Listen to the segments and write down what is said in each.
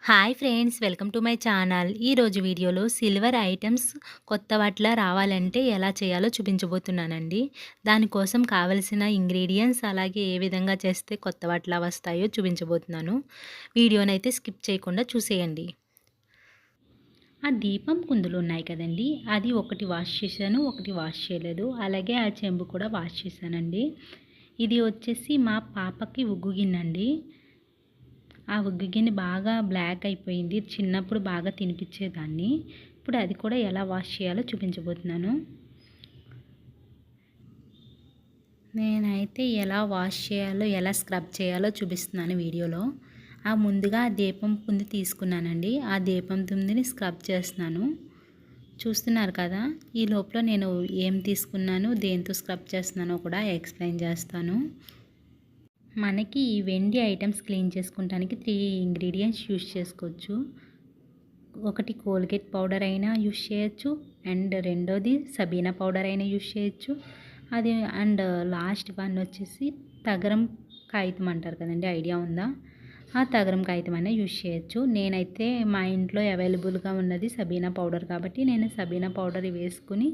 Hi friends, welcome to my channel. ఈరోజు వీడియోలో silver items కొత్త వాటిలా రావాలంటే ఎలా చేయాలో చూపించబోతున్నానండి. దానికోసం కావలసిన ఇంగ్రీడియంట్స్ అలాగే ఏ విధంగా చేస్తే కొత్త వాటిలా వస్తాయో చూపించబోతున్నాను. వీడియోనైతే స్కిప్ చేయకుండా చూసేయండి. ఆ దీపం కుందులు ఉన్నాయి కదండి, అది ఒకటి వాష్ చేశాను, ఒకటి వాష్ చేయలేదు. అలాగే ఆ చెంబు కూడా వాష్ చేశానండి. ఇది వచ్చేసి మా పాపకి ఉగ్గు గిన్నండి. ఆ ఉగ్గు గిన్నె బాగా బ్లాక్ అయిపోయింది. చిన్నప్పుడు బాగా తినిపించేదాన్ని. ఇప్పుడు అది కూడా ఎలా వాష్ చేయాలో చూపించబోతున్నాను. నేనైతే ఎలా వాష్ చేయాలో, ఎలా స్క్రబ్ చేయాలో చూపిస్తున్నాను వీడియోలో. ముందుగా దీపం కుంది తీసుకున్నానండి. ఆ దీపం కుందిని స్క్రబ్ చేస్తున్నాను. చూస్తున్నారు కదా, ఈ లోపల నేను ఏం తీసుకున్నాను, దేంతో స్క్రబ్ చేస్తున్నానో కూడా ఎక్స్ప్లెయిన్ చేస్తాను. మనకి ఈ వెండి ఐటమ్స్ క్లీన్ చేసుకుంటానికి 3 ఇంగ్రీడియంట్స్ యూస్ చేసుకోవచ్చు. ఒకటి కోల్గేట్ పౌడర్ అయినా యూస్ చేయొచ్చు, అండ్ రెండోది సబీనా పౌడర్ అయినా యూస్ చేయొచ్చు. అండ్ లాస్ట్ వన్ వచ్చేసి తగరం కాగితం అంటారు కదండి, ఐడియా ఉందా? ఆ తగరం కాగితం అయినా యూస్ చేయొచ్చు. నేనైతే మా ఇంట్లో అవైలబుల్గా ఉన్నది సబీనా పౌడర్ కాబట్టి నేను సబీనా పౌడర్ వేసుకుని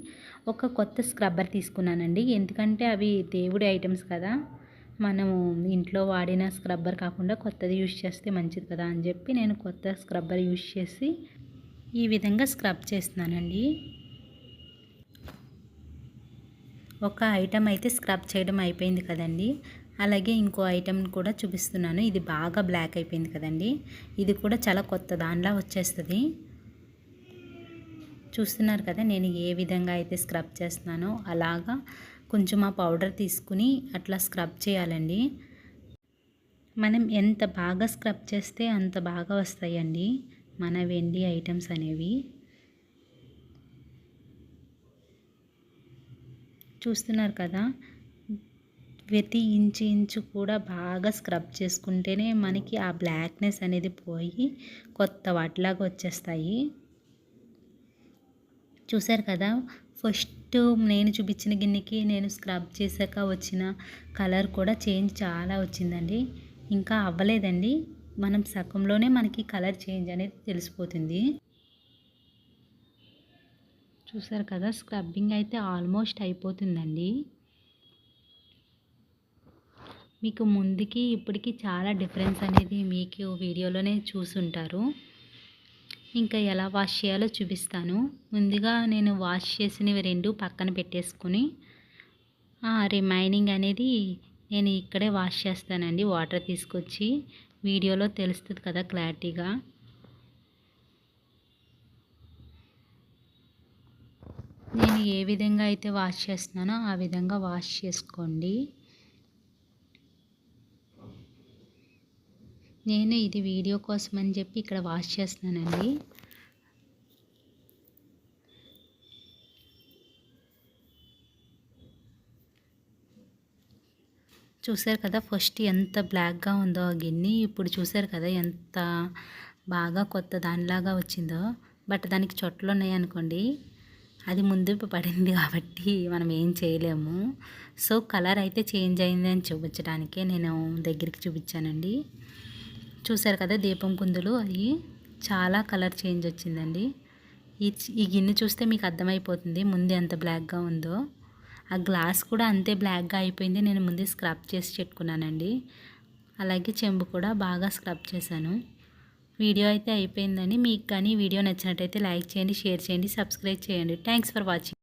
ఒక కొత్త స్క్రబ్బర్ తీసుకున్నానండి. ఎందుకంటే అవి దేవుడి ఐటమ్స్ కదా, మనము ఇంట్లో వాడిన స్క్రబ్బర్ కాకుండా కొత్తది యూస్ చేస్తే మంచిది కదా అని చెప్పి నేను కొత్త స్క్రబ్బర్ యూస్ చేసి ఈ విధంగా స్క్రబ్ చేస్తున్నానండి. ఒక ఐటమ్ అయితే స్క్రబ్ చేయడం అయిపోయింది కదండి. అలాగే ఇంకో ఐటమ్ కూడా చూపిస్తున్నాను. ఇది బాగా బ్లాక్ అయిపోయింది కదండి, ఇది కూడా చాలా కొత్త దానిలా వచ్చేస్తుంది. చూస్తున్నారు కదా నేను ఏ విధంగా అయితే స్క్రబ్ చేస్తున్నానో అలాగా కొంచెం ఆ పౌడర్ తీసుకుని అట్లా స్క్రబ్ చేయాలండి. మనం ఎంత బాగా స్క్రబ్ చేస్తే అంత బాగా వస్తాయండి మన వెండి ఐటమ్స్ అనేవి. చూస్తున్నారు కదా, ప్రతి ఇంచు కూడా బాగా స్క్రబ్ చేసుకుంటేనే మనకి ఆ బ్లాక్నెస్ అనేది పోయి కొత్త వాటిలాగా వచ్చేస్తాయి. చూసారు కదా, ఫస్ట్ నేను చూపించిన గిన్నెకి నేను స్క్రబ్ చేశాక వచ్చిన కలర్ కూడా చేంజ్ చాలా వచ్చిందండి. ఇంకా అవ్వలేదండి, మనం సగంలోనే మనకి కలర్ చేంజ్ అనేది తెలిసిపోతుంది. చూసారు కదా, స్క్రబ్బింగ్ అయితే ఆల్మోస్ట్ అయిపోతుందండి. మీకు ముందుకి ఇప్పటికి చాలా డిఫరెన్స్ అనేది మీకు వీడియోలోనే చూసుంటారు. ఇంకా ఎలా వాష్ చేయాలో చూపిస్తాను. ముందుగా నేను వాష్ చేసినవి 2 పక్కన పెట్టేసుకొని రిమైనింగ్ అనేది నేను ఇక్కడే వాష్ చేస్తానండి. వాటర్ తీసుకొచ్చి వీడియోలో తెలుస్తుంది కదా క్లారిటీగా. నేను ఏ విధంగా అయితే వాష్ చేస్తున్నానో ఆ విధంగా వాష్ చేసుకోండి. నేను ఇది వీడియో కోసం అని చెప్పి ఇక్కడ వాష్ చేస్తున్నానండి. చూసారు కదా, ఫస్ట్ ఎంత బ్లాక్గా ఉందో ఆ గిన్నె, ఇప్పుడు చూసారు కదా ఎంత బాగా కొత్త దానిలాగా వచ్చిందో. బట్ దానికి చొట్టలు ఉన్నాయనుకోండి, అది ముందు పడింది కాబట్టి మనం ఏం చేయలేము. సో కలర్ అయితే చేంజ్ అయిందని చూపించడానికే నేను దగ్గరికి చూపించానండి. చూసారు కదా, దీపం కుందులు అవి చాలా కలర్ చేంజ్ వచ్చిందండి. ఈ గిన్నె చూస్తే మీకు అర్థమైపోతుంది ముందు ఎంత బ్లాక్గా ఉందో. ఆ గ్లాస్ కూడా అంతే బ్లాక్గా అయిపోయింది. నేను ముందే స్క్రబ్ చేసి పెట్టుకున్నానండి. అలాగే చెంబు కూడా బాగా స్క్రబ్ చేశాను. వీడియో అయితే అయిపోయిందండి. మీకు కానీ వీడియో నచ్చినట్టయితే లైక్ చేయండి, షేర్ చేయండి, సబ్స్క్రైబ్ చేయండి. Thanks for watching.